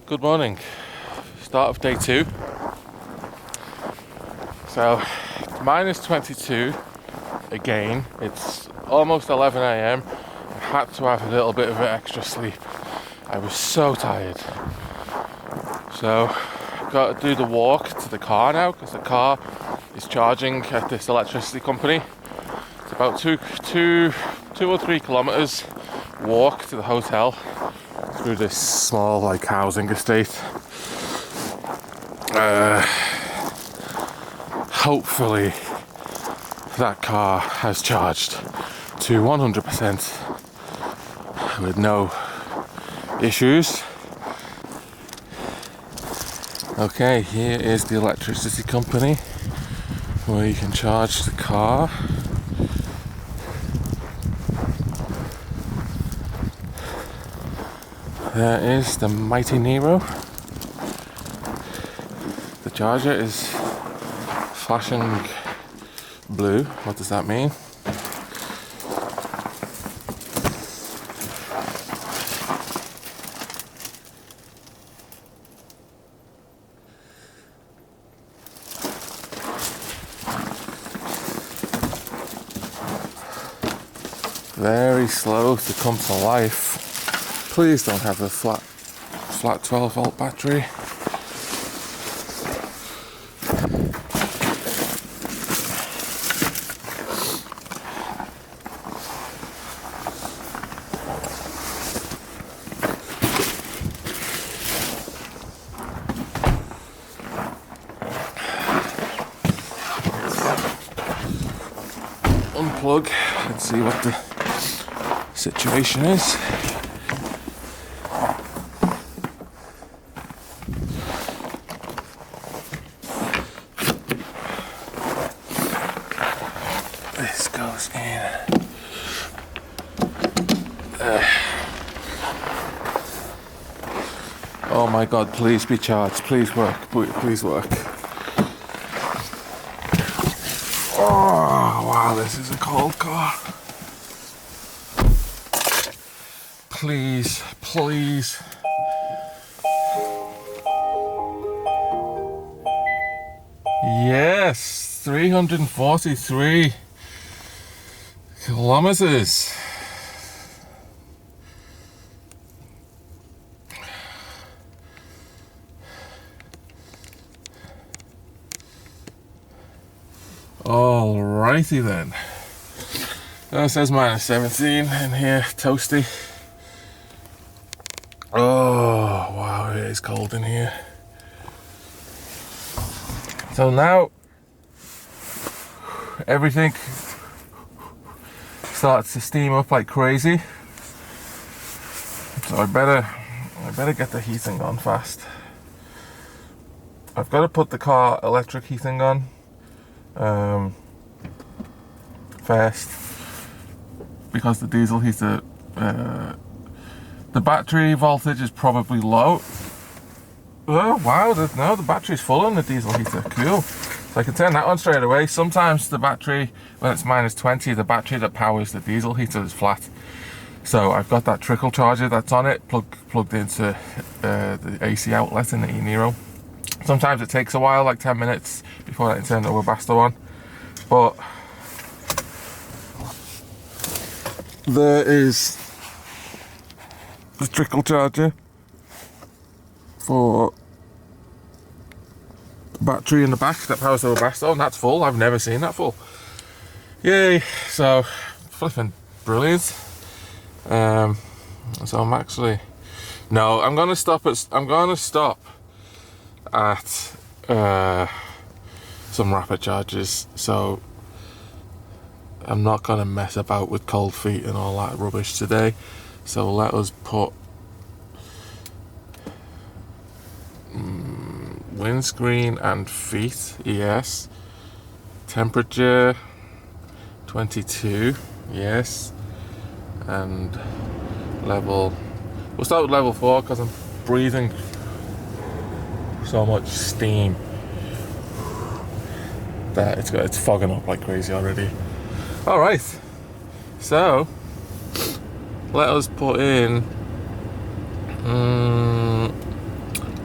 Good morning. Start of day 2. So it's minus 22 again. It's almost 11 a.m. I had to have a little bit of extra sleep. I was so tired. So I've got to do the walk to the car now because the car is charging at this electricity company. It's about two or 3 kilometers walk to the hotel through this small housing estate. Hopefully that car has charged to 100% with no issues. Okay, here is the electricity company where you can charge the car. There is the mighty e-niro. The charger is flashing blue. What does that mean? Very slow to come to life. Please don't have a flat 12 volt battery. Unplug and see what the situation is. This goes in. Oh my God, please be charged. Please work. Please work. Oh, wow, this is a cold car. Please, please. Yes, 343 kilometers. Alrighty then. It says minus 17 in here, toasty. Oh wow, it is cold in here. So now everything starts to steam up like crazy. So I better get the heating on fast. I've got to put the car electric heating on first because the diesel heater, the battery voltage is probably low. Oh wow, no, the battery's full on the diesel heater, cool. So I can turn that on straight away. Sometimes the battery, when it's minus 20, the battery that powers the diesel heater is flat. So I've got that trickle charger that's on it, plugged into the AC outlet in the e-niro. Sometimes it takes a while, like 10 minutes, before I can turn the Webasto on. But there is the trickle charger for the battery in the back that powers the Webasto, and that's full. I've never seen that full. Yay! So flipping brilliant. So I'm actually I'm gonna stop at some rapid charges. So I'm not gonna mess about with cold feet and all that rubbish today. So let us put windscreen and feet, yes. Temperature 22, yes. And level, we'll start with level 4 because I'm breathing so much steam that it's fogging up like crazy already. All right, so let us put in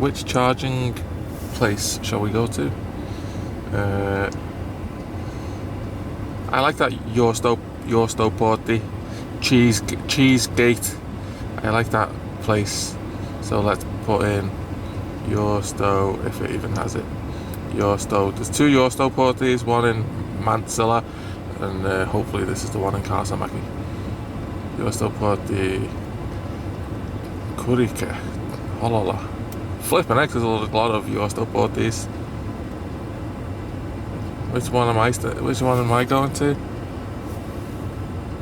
which charging place shall we go to? I like that Jostoportti Cheesegate. I like that place. So let's put in Josto, if it even has it. Josto. There's 2 Jostoporttis, one in Mäntsälä, and hopefully this is the one in Kaasamäki. Jostoportti Kurike. Holola. Flippin' heck, there's a lot of Jostoporttis. Which one am I going to?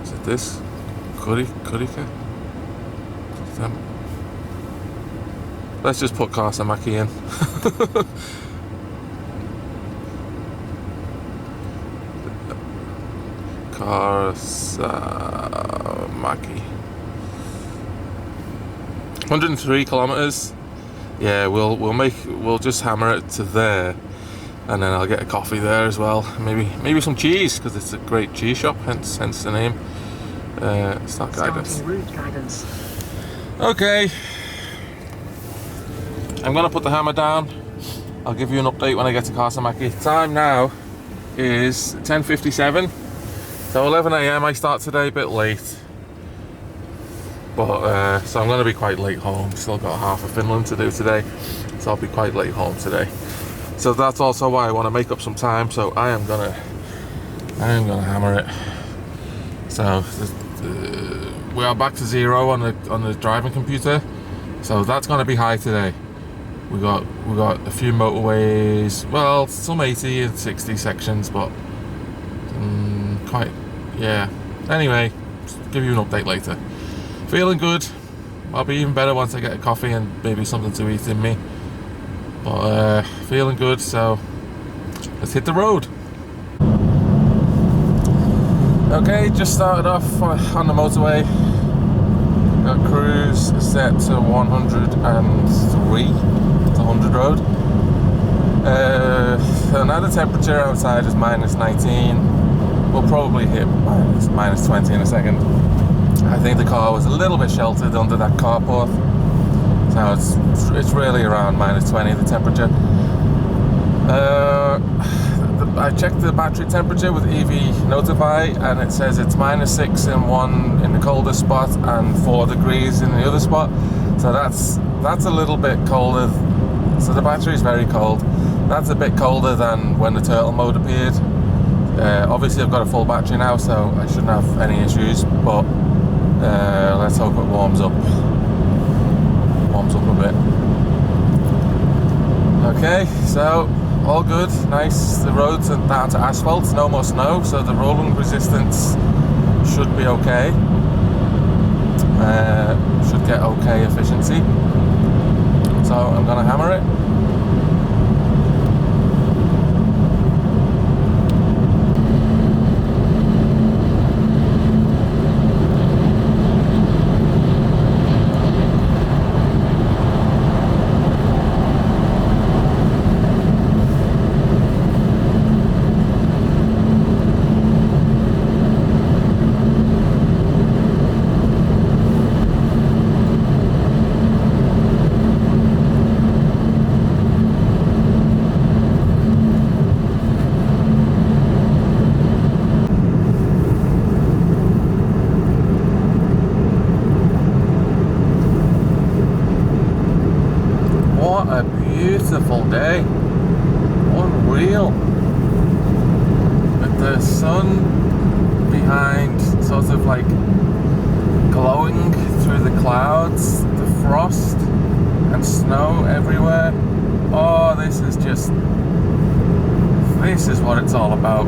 Is it this? Kurike? Let's just put Kaasamäki in. Kaasamäki. 103 kilometers. Yeah, we'll just hammer it to there, and then I'll get a coffee there as well. Maybe some cheese, because it's a great cheese shop. Hence the name. Start guidance. Route guidance. Okay. I'm gonna put the hammer down. I'll give you an update when I get to Kaasamäki. Time now is 10:57. So 11 AM. I start today a bit late, but so I'm gonna be quite late home. Still got half of Finland to do today, so I'll be quite late home today. So that's also why I want to make up some time. So I am gonna hammer it. So we are back to 0 on the driving computer. So that's gonna be high today. We got a few motorways, well, some 80 and 60 sections, but quite, yeah. Anyway, give you an update later. Feeling good. I'll be even better once I get a coffee and maybe something to eat in me. But feeling good, so let's hit the road. Okay, just started off on the motorway. Got cruise set to 103. It's a 100 road. So now the temperature outside is -19. We'll probably hit minus 20 in a second. I think the car was a little bit sheltered under that carport, so it's really around -20 the temperature. I checked the battery temperature with EV Notify, and it says it's -6 in the coldest spot and 4 degrees in the other spot. So that's a little bit colder. So the battery is very cold. That's a bit colder than when the turtle mode appeared. Obviously I've got a full battery now, so I shouldn't have any issues, but let's hope it warms up a bit. Okay, so all good, nice. The roads are down to asphalt, no more snow, so the rolling resistance should be okay. Should get okay efficiency. So I'm gonna hammer it. Beautiful day, unreal, with the sun behind, sort of like glowing through the clouds, the frost and snow everywhere. Oh, this is what it's all about.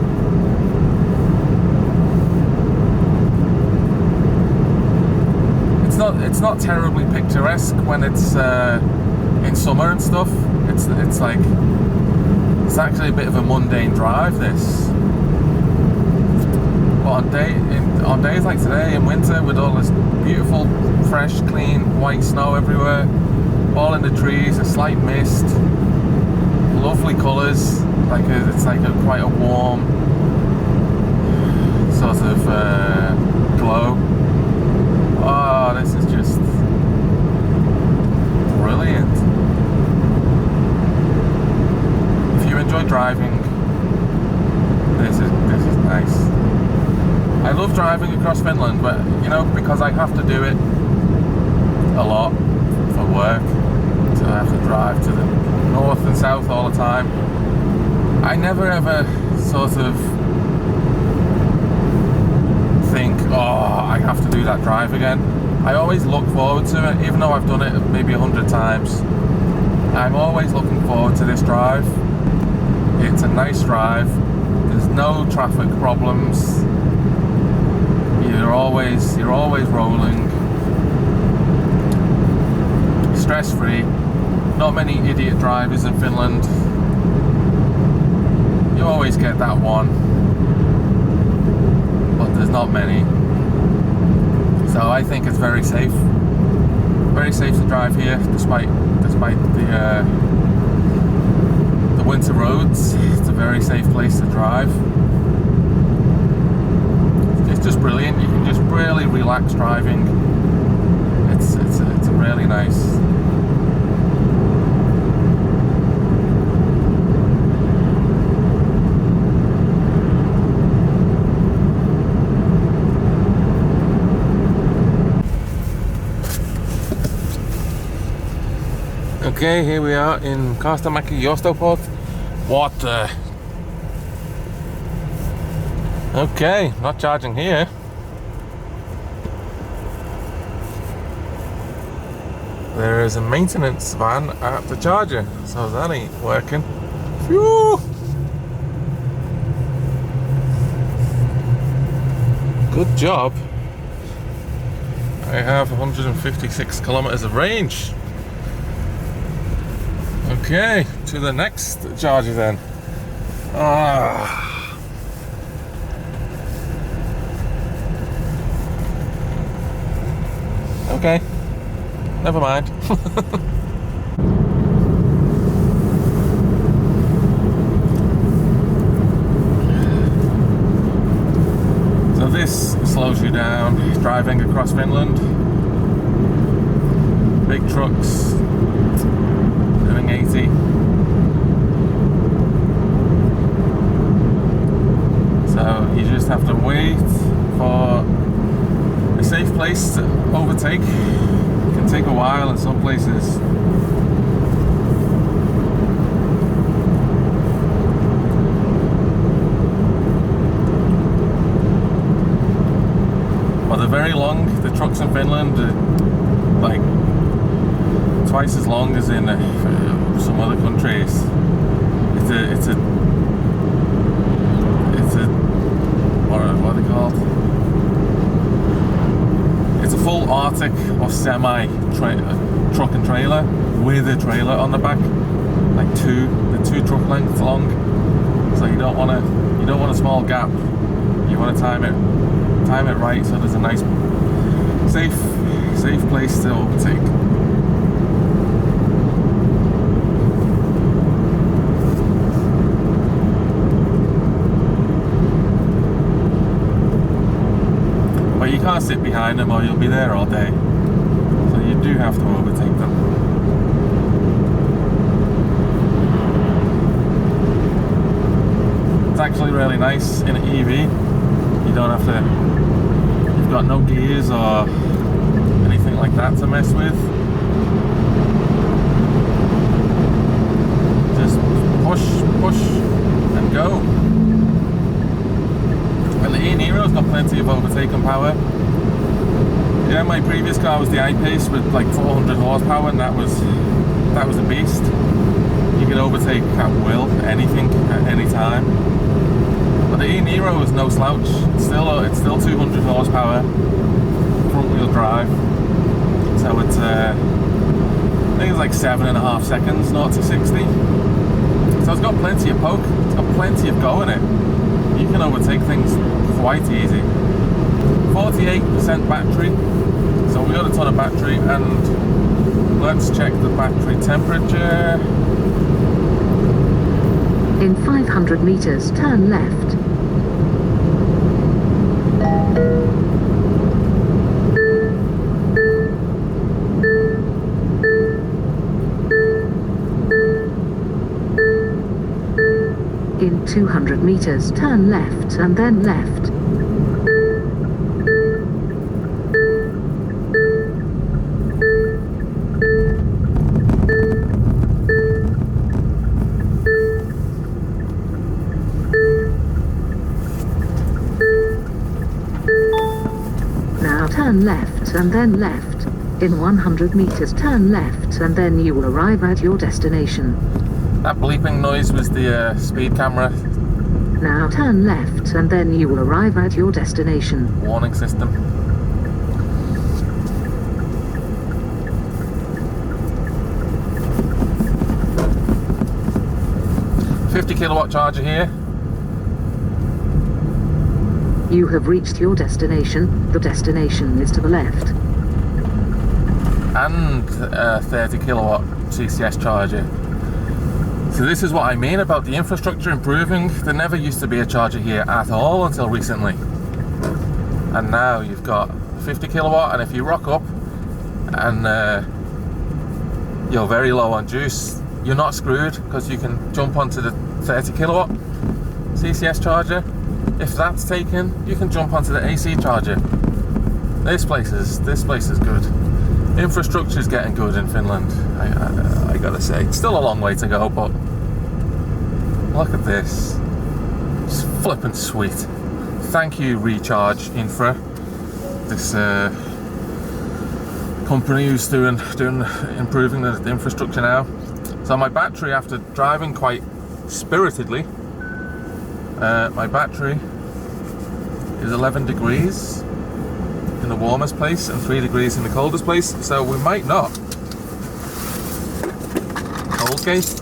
It's not terribly picturesque when it's in summer and stuff. It's like, it's actually a bit of a mundane drive, this. But on days like today in winter, with all this beautiful, fresh, clean, white snow everywhere, all in the trees, a slight mist, lovely colours, it's like quite a warm sort of glow. Oh, this is just brilliant. love driving across Finland, but you know, because I have to do it a lot for work, so I have to drive to the north and south all the time. I never ever sort of think, oh, I have to do that drive again. I always look forward to it, even though I've done it maybe 100 times. I'm always looking forward to this drive. It's a nice drive. There's no traffic problems. You're always rolling. Stress-free. Not many idiot drivers in Finland. You always get that one, but there's not many. So I think it's very safe. Very safe to drive here, despite the winter roads. It's a very safe place to drive. It's just brilliant. You can just really relax driving. It's really nice. Okay, here we are in Kaastamäki Jostoport. Water. Okay, not charging here. There is a maintenance van at the charger, so that ain't working. Phew! Good job. I have 156 kilometers of range. Okay, to the next charger then. Okay, never mind. So this slows you down driving across Finland. Big trucks. 80. So you just have to wait for a safe place to overtake. It can take a while in some places. But they're very long. The trucks in Finland are like twice as long as in some other countries. It's a what are they called? It's a full Arctic or semi truck and trailer with a trailer on the back, like the two truck lengths long. So you don't want a small gap. You want to time it right so there's a nice safe place to overtake. But you can't sit behind them or you'll be there all day. So you do have to overtake them. It's actually really nice in an EV. You don't have to, you've got no gears or anything like that to mess with. Just push and go. And the e-niro's got plenty of overtaking power. Yeah, my previous car was the I-Pace with like 400 horsepower, and that was a beast. You can overtake at will, anything, at any time. But the e-niro is no slouch. It's still 200 horsepower, front-wheel drive. So it's I think it's like 7.5 seconds, 0 to 60. So it's got plenty of poke. It's got plenty of go in it. You can overtake things quite easy. 48% battery, so we got a ton of battery, and let's check the battery temperature. In 500 meters, turn left. In 200 meters, turn left and then left. and then left. In 100 meters, turn left, and then you will arrive at your destination. That bleeping noise was the speed camera Now turn left, and then you will arrive at your destination. warning system. $50 kilowatt charger here. You have reached your destination. The destination is to the left. And a 30 kilowatt CCS charger. So this is what I mean about the infrastructure improving. There never used to be a charger here at all until recently. And now you've got 50 kilowatt, and if you rock up and you're very low on juice, you're not screwed, because you can jump onto the 30 kilowatt CCS charger. If that's taken, you can jump onto the AC charger. This place is good. Infrastructure is getting good in Finland. I gotta say, it's still a long way to go, but look at this. It's flippin' sweet. Thank you, Recharge Infra. This company who's doing improving the infrastructure now. So my battery, after driving quite spiritedly, my battery is 11 degrees in the warmest place and 3 degrees in the coldest place, so we might not. Coldgate.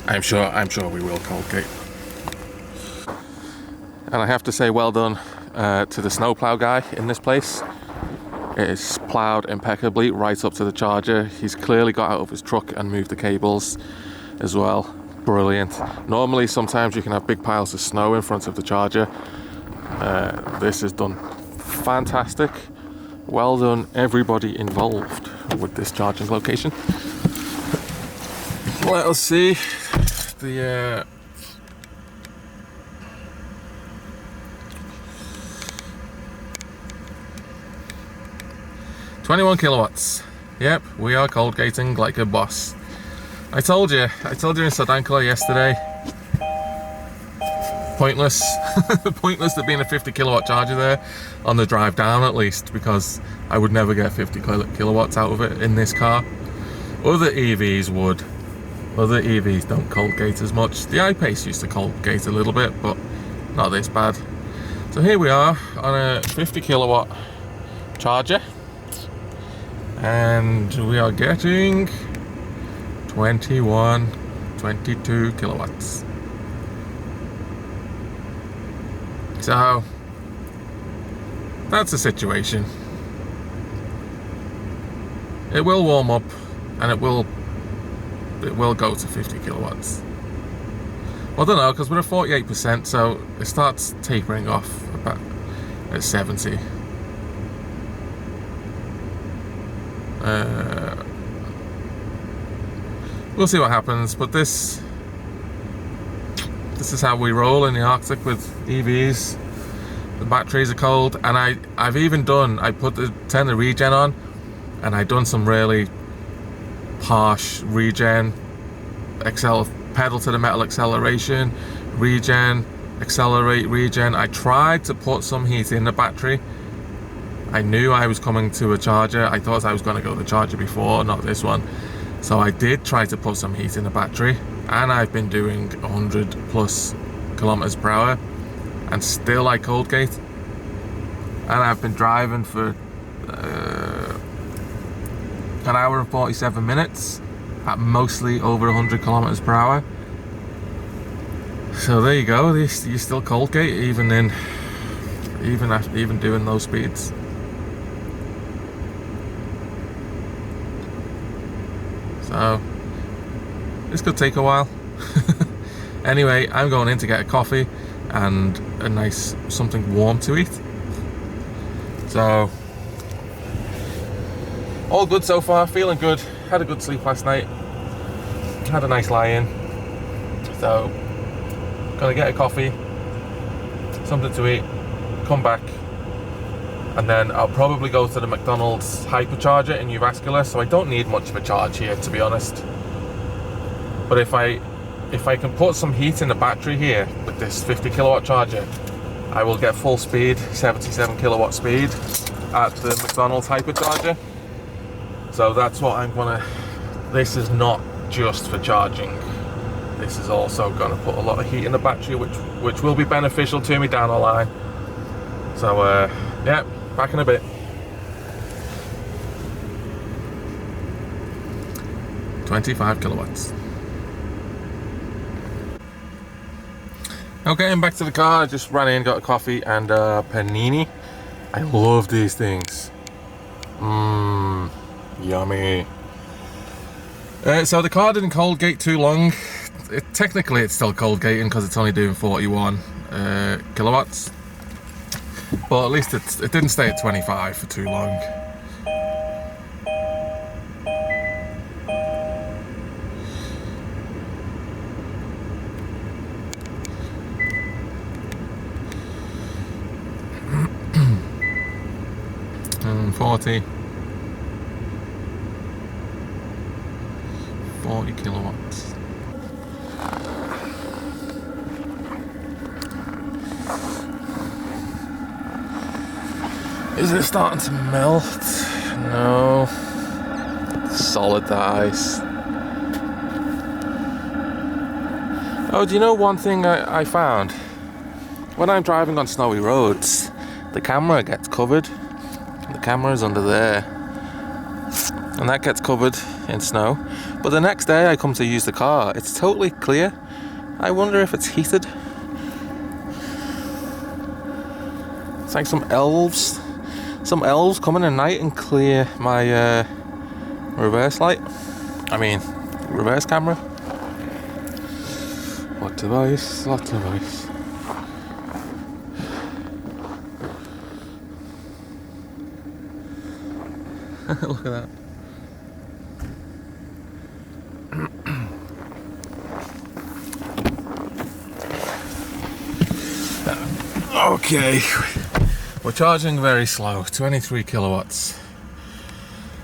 I'm sure we will Coldgate. And I have to say well done to the snowplow guy in this place. It is ploughed impeccably right up to the charger. He's clearly got out of his truck and moved the cables as well. Brilliant. Normally sometimes you can have big piles of snow in front of the charger. This is done fantastic. Well done everybody involved with this charging location. Let us see the 21 kilowatts. Yep, we are Coldgating like a boss. I told you in Sodankala yesterday. Pointless. Pointless there being a 50 kilowatt charger there on the drive down, at least, because I would never get 50 kilowatts out of it in this car. Other EVs would. Other EVs don't Coldgate as much. The I-Pace used to Coldgate a little bit, but not this bad. So here we are on a 50 kilowatt charger, and we are getting 22 kilowatts. So that's the situation. It will warm up, and it will go to 50 kilowatts. Well, I don't know, because we're at 48%, so it starts tapering off about at 70. We'll see what happens, but this is how we roll in the Arctic with EVs. The batteries are cold, and I've even done, turn the regen on, and I've done some really harsh regen, pedal to the metal acceleration, regen, accelerate, regen. I tried to put some heat in the battery. I knew I was coming to a charger. I thought I was going to go to the charger before, not this one. So I did try to put some heat in the battery, and I've been doing 100 plus kilometers per hour, and still I Coldgate. And I've been driving for an hour and 47 minutes at mostly over 100 kilometers per hour. So there you go. You still Coldgate even doing those speeds. So this could take a while. Anyway, I'm going in to get a coffee and a nice something warm to eat. So all good so far, feeling good. Had a good sleep last night. Had a nice lie-in. So gonna get a coffee, something to eat, come back, and then I'll probably go to the McDonald's hypercharger in Uvascular. So I don't need much of a charge here, to be honest. But if I can put some heat in the battery here with this 50 kilowatt charger, I will get full speed, 77 kilowatt speed at the McDonald's hypercharger. So that's what I'm gonna, this is not just for charging. This is also gonna put a lot of heat in the battery, which will be beneficial to me down the line. So yeah, back in a bit. 25 kilowatts. Okay, I'm back to the car. I just ran in, got a coffee and a panini. I love these things. Mmm, yummy. So the car didn't Coldgate too long. Technically it's still Coldgating because it's only doing 41 kilowatts. But at least it didn't stay at 25 for too long. And 40 kilowatts. Is it starting to melt? No. Solid, the ice. Oh, do you know one thing I found? When I'm driving on snowy roads, the camera gets covered. The camera's under there. And that gets covered in snow. But the next day I come to use the car, it's totally clear. I wonder if it's heated. It's like some elves coming at night and clear my reverse light. I mean, reverse camera. What device? What device? Look at that. Okay, we're charging very slow, 23 kilowatts.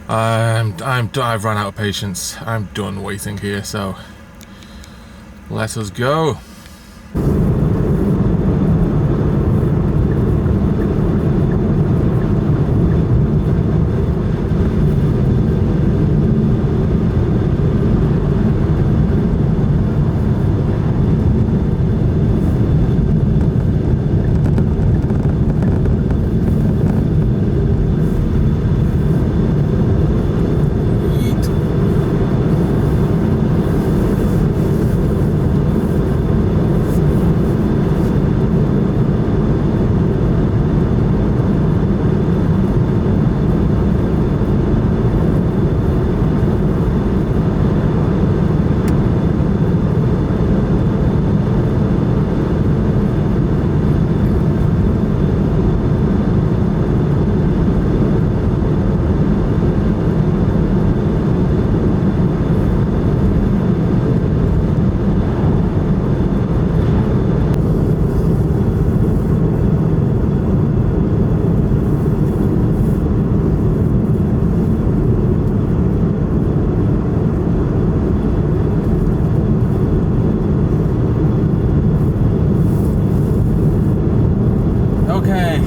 I've run out of patience. I'm done waiting here, so let us go. Okay,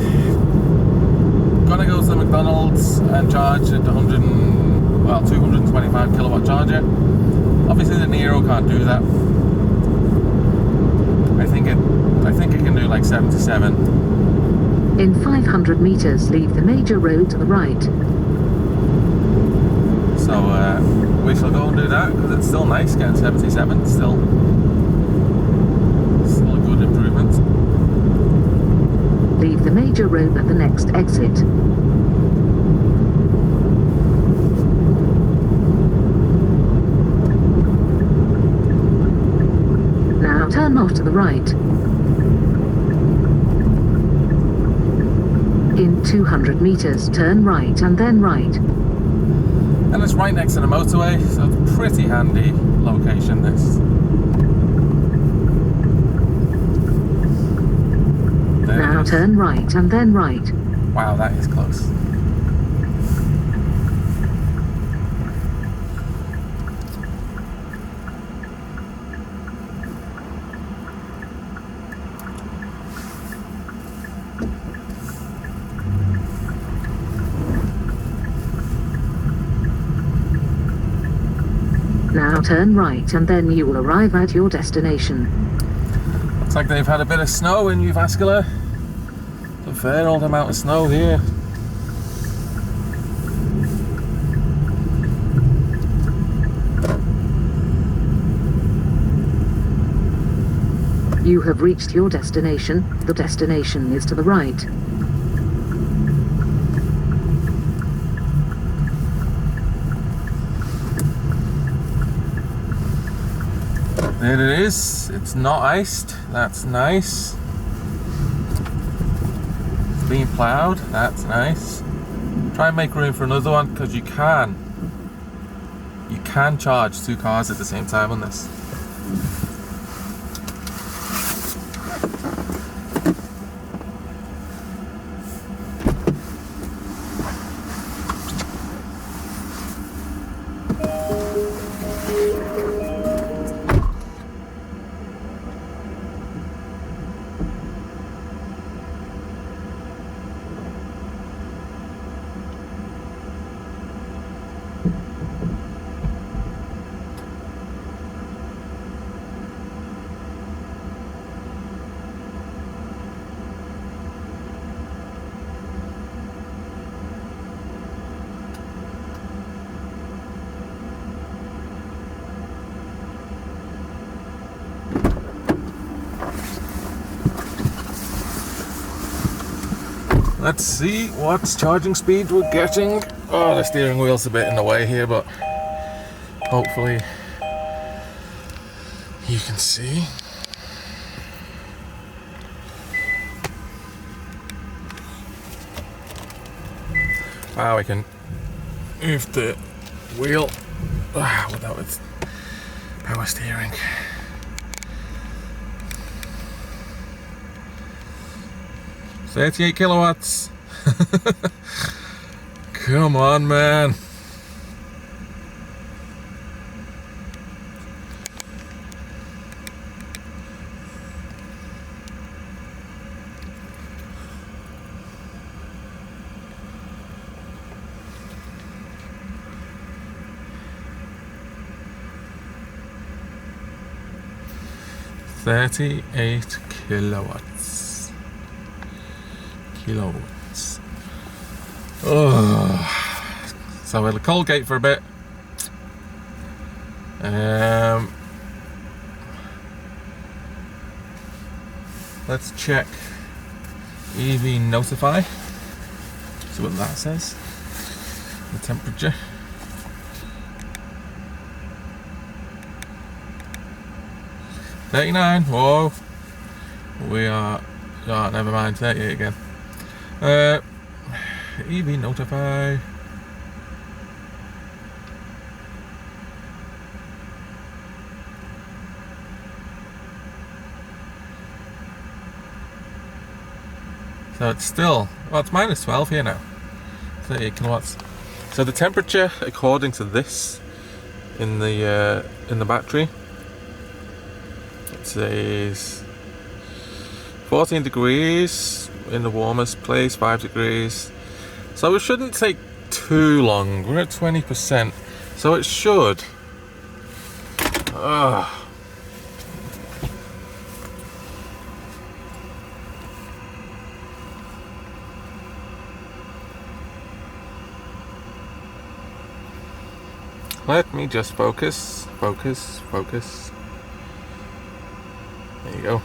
gonna go to the McDonald's and charge at 225 kilowatt charger. Obviously the e-niro can't do that. I think it can do like 77. In 500 meters, leave the major road to the right. So we shall go and do that because it's still nice getting 77. Still a good improvement. Leave the major road at the next exit. Now turn off to the right. In 200 meters, turn right and then right. And it's right next to the motorway, so it's a pretty handy location, this. Now turn right and then right. Wow, that is close. Now turn right and then you will arrive at your destination. Looks like they've had a bit of snow in Uvascular. A fair old amount of snow here. You have reached your destination. The destination is to the right. There it is. It's not iced. That's nice. It's being ploughed. That's nice. Try and make room for another one because you can charge 2 cars at the same time on this. Let's see what charging speed we're getting. Oh, the steering wheel's a bit in the way here, but hopefully you can see. Wow, we can move the wheel without its power steering. $38 kilowatts. Come on, man. $38 kilowatts. Oh, so we'll Coldgate for a bit. Let's check EV Notify. See what that says. The temperature. $39. Whoa. We are. Oh, never mind. 38 again. EV Notify. So it's still, well, it's minus 12 here now. 38 kilowatts. So the temperature, according to this, in the battery, it says 14 degrees in the warmest place, 5 degrees. So it shouldn't take too long. We're at 20%, so it should. Let me just focus. There you go.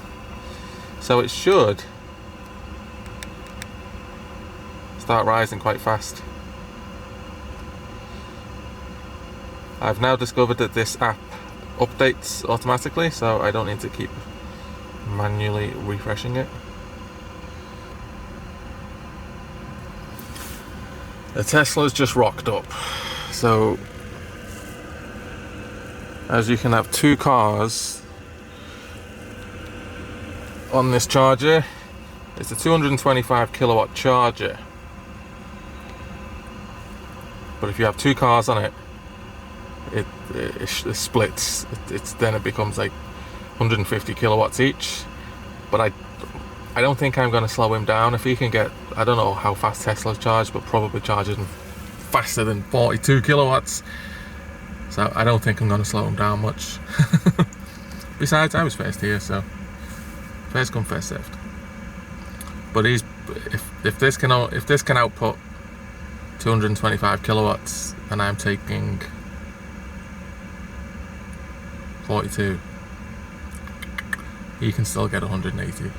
So it should start rising quite fast. I've now discovered that this app updates automatically, so I don't need to keep manually refreshing it. The Tesla's just rocked up. So as you can have 2 cars on this charger. It's a 225 kilowatt charger, but if you have 2 cars on it, it splits. Then it becomes like 150 kilowatts each. But I don't think I'm going to slow him down. If he can get, I don't know how fast Tesla's charged, but probably charging faster than 42 kilowatts. So I don't think I'm going to slow him down much. Besides, I was first here, so first come, first served. But if this can output 225 kilowatts, and I'm taking 42, he can still get 180.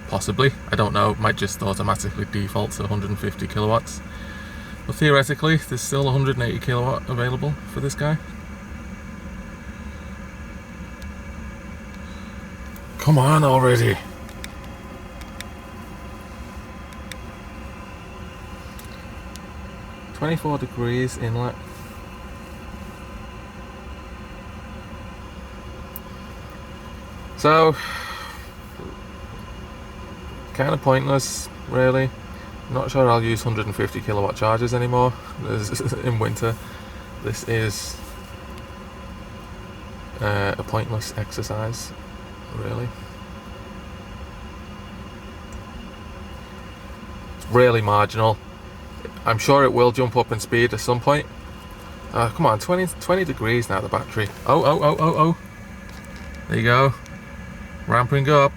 Possibly, I don't know. It might just automatically default to 150 kilowatts. But theoretically, there's still 180 kilowatt available for this guy. Come on already. "24 degrees inlet." So, kind of pointless, really. Not sure I'll use 150 kilowatt chargers anymore in winter. This is a pointless exercise, really. It's really marginal. I'm sure it will jump up in speed at some point. Come on, 20 degrees now, the battery. Oh. There you go. Ramping up.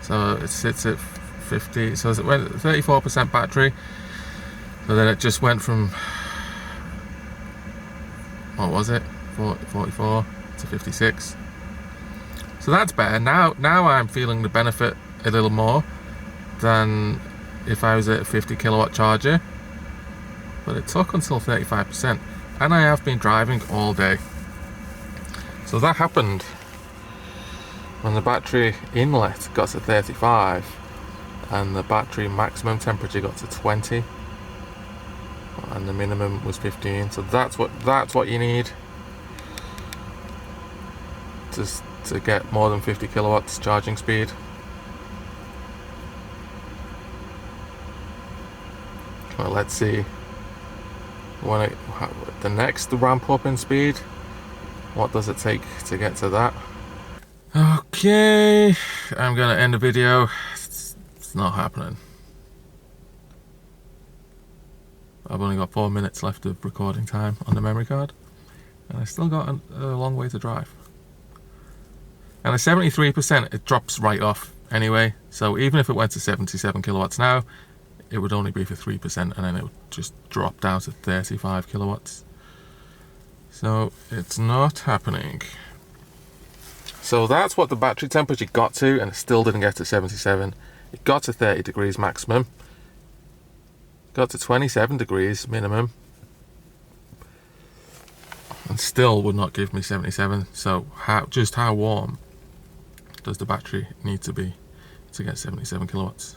So it sits at 50, so it went 34% battery. So then it just went from, what was it, 44 to 56. So that's better. Now I'm feeling the benefit a little more than if I was at a 50 kilowatt charger. But it took until 35%, and I have been driving all day. So that happened when the battery inlet got to 35 and the battery maximum temperature got to 20 and the minimum was 15. So that's what you need to get more than 50 kilowatts charging speed. Well, let's see when the next ramp up in speed, what does it take to get to that? Okay, I'm gonna end the video. It's not happening. I've only got 4 minutes left of recording time on the memory card, and I still got a long way to drive. And at 73%, it drops right off anyway. So even if it went to 77 kilowatts now, it would only be for 3%, and then it would just drop down to 35 kilowatts. So it's not happening. So that's what the battery temperature got to, and it still didn't get to 77. It got to 30 degrees maximum. Got to 27 degrees minimum. And still would not give me 77. So just how warm does the battery need to be to get 77 kilowatts?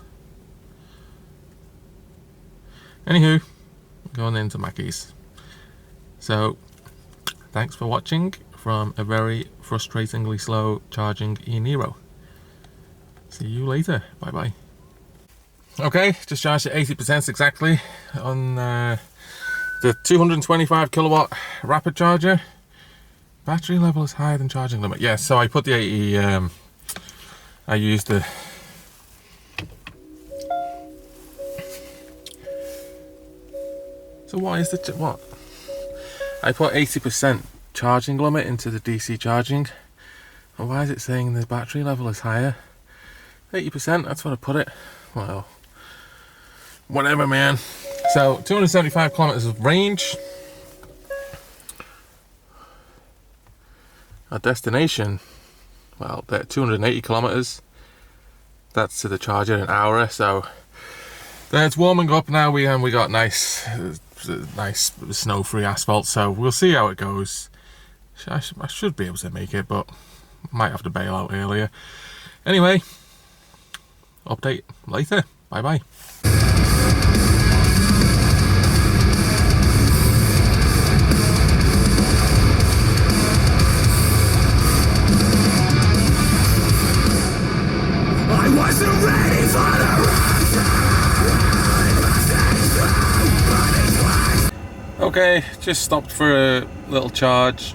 Anywho, going into Mackey's. So, thanks for watching from a very frustratingly slow charging e-niro. See you later. Bye bye. Okay, just charged at 80% exactly on the 225 kilowatt rapid charger. Battery level is higher than charging limit. Yes, so I put the 80, I used the So what is the what? I put 80% charging limit into the DC charging. And why is it saying the battery level is higher? 80%, that's what I put it. Well, whatever, man. So 275 kilometers of range. Our destination, well, they're 280 kilometers. That's to the charger an hour. So it's warming up now. We got nice snow-free asphalt. So we'll see how it goes. I should be able to make it, but might have to bail out earlier. Anyway, update later. Bye bye. I wasn't ready for the Okay, just stopped for a little charge.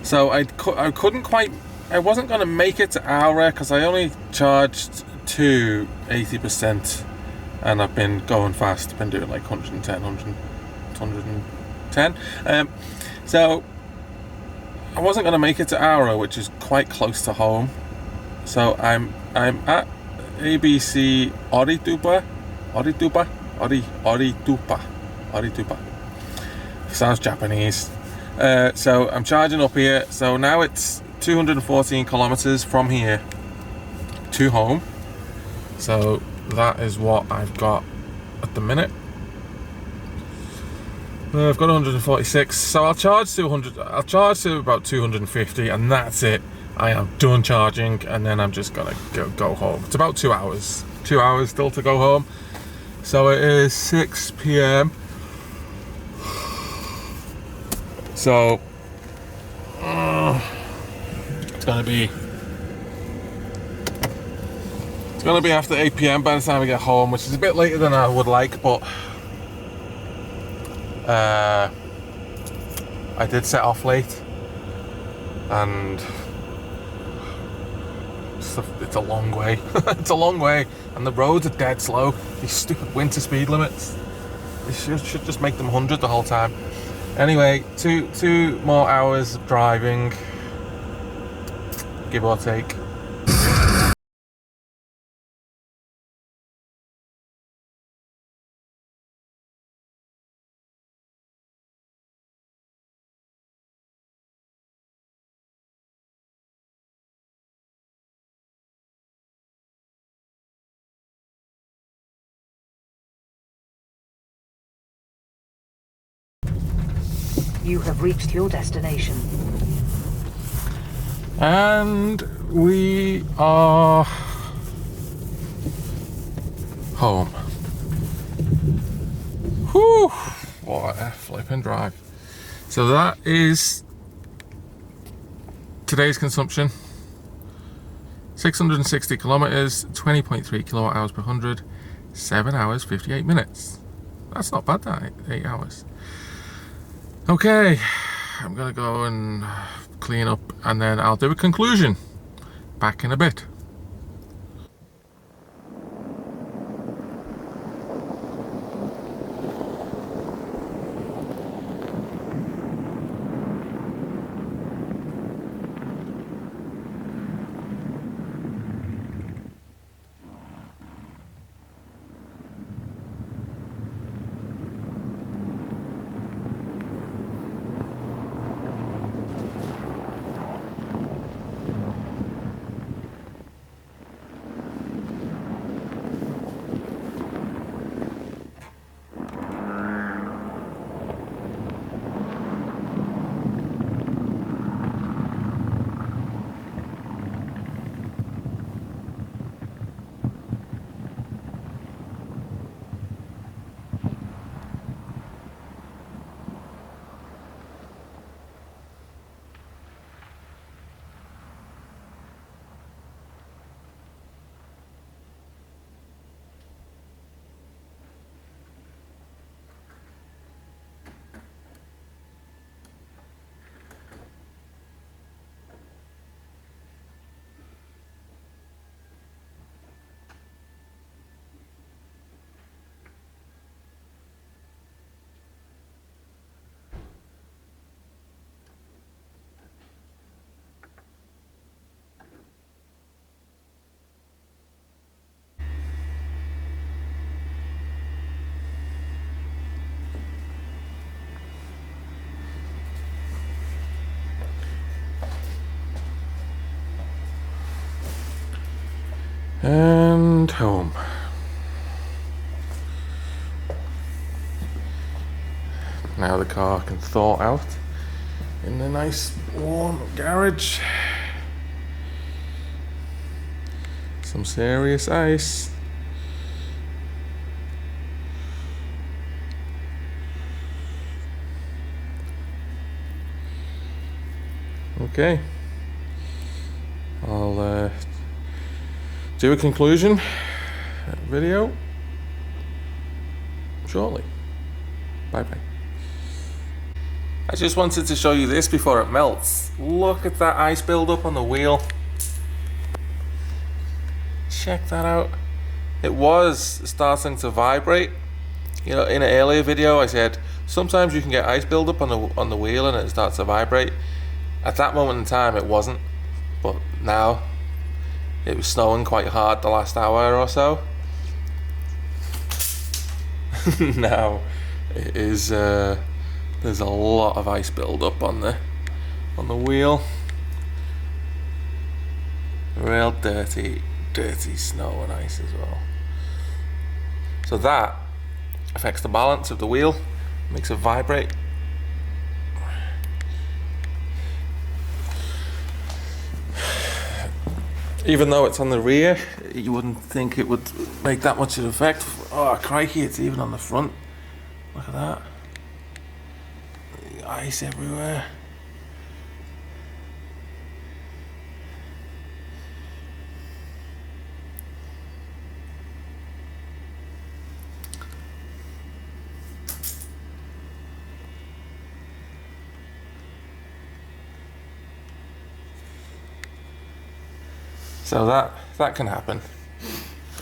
So I couldn't quite. I wasn't going to make it to Aura because I only charged to 80%, and I've been going fast. I've been doing like 110. So I wasn't going to make it to Auro, which is quite close to home. So I'm at ABC Oritupa. Sounds Japanese. So I'm charging up here. So now it's 214 kilometers from here to home. So that is what I've got at the minute. I've got 146, so I'll charge to 100. I'll charge to about 250, and that's it. I am done charging, and then I'm just gonna go home. It's about 2 hours. 2 hours still to go home. So it is 6 p.m. So it's gonna be after 8 p.m. by the time we get home, which is a bit later than I would like, but I did set off late, and it's a long way. It's a long way, and the roads are dead slow. These stupid winter speed limits. They should just make them 100 the whole time. Anyway, two more hours of driving, give or take. You have reached your destination. And we are home. Whew, what a flipping drive. So that is today's consumption. 660 kilometers, 20.3 kilowatt hours per 100, 7 hours, 58 minutes. That's not bad, that, 8 hours. Okay, I'm gonna go and clean up, and then I'll do a conclusion. Back in a bit. And home. Now the car can thaw out in the nice warm garage. Some serious ice. Okay, I'll do a conclusion video shortly. Bye bye. I just wanted to show you this before it melts. Look at that ice build up on the wheel. Check that out. it was starting to vibrate. You know, in an earlier video I said sometimes you can get ice buildup on the wheel and it starts to vibrate. At that moment in time it wasn't, but now it was snowing quite hard the last hour or so. Now it is there's a lot of ice buildup on the wheel. Real dirty snow and ice as well. So that affects the balance of the wheel, makes it vibrate. Even though it's on the rear, you wouldn't think it would make that much of an effect. Oh crikey, it's even on the front. Look at that. Ice everywhere. So that can happen,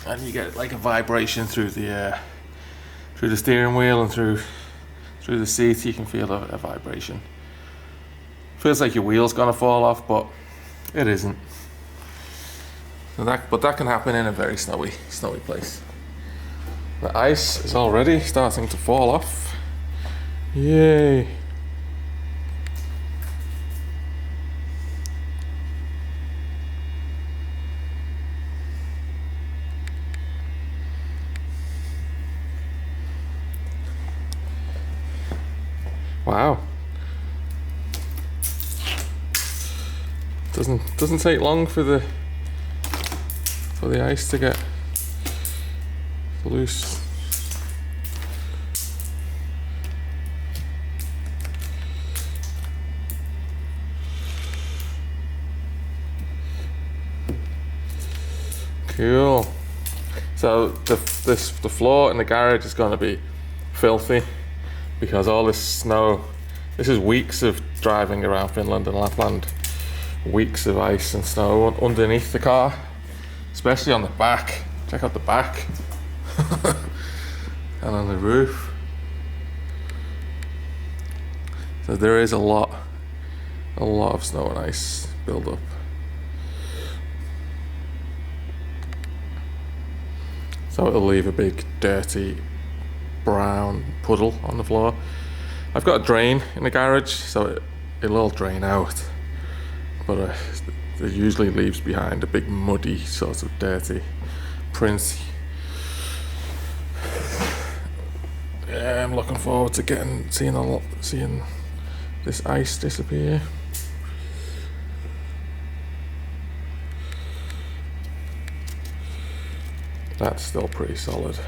and you get like a vibration through the steering wheel and through the seat. You can feel a vibration. Feels like your wheel's gonna fall off, but it isn't. So that can happen in a very snowy place. The ice is already starting to fall off. Yay! Wow. Doesn't take long for the ice to get loose. Cool. So the floor in the garage is going to be filthy because all this snow. This is weeks of driving around Finland and Lapland. Weeks of ice and snow underneath the car, especially on the back. Check out the back. And on the roof. So there is a lot of snow and ice build up. So it'll leave a big dirty brown puddle on the floor. I've got a drain in the garage, so it'll all drain out, but it usually leaves behind a big muddy sort of dirty print. Yeah, I'm looking forward to seeing this ice disappear. That's still pretty solid.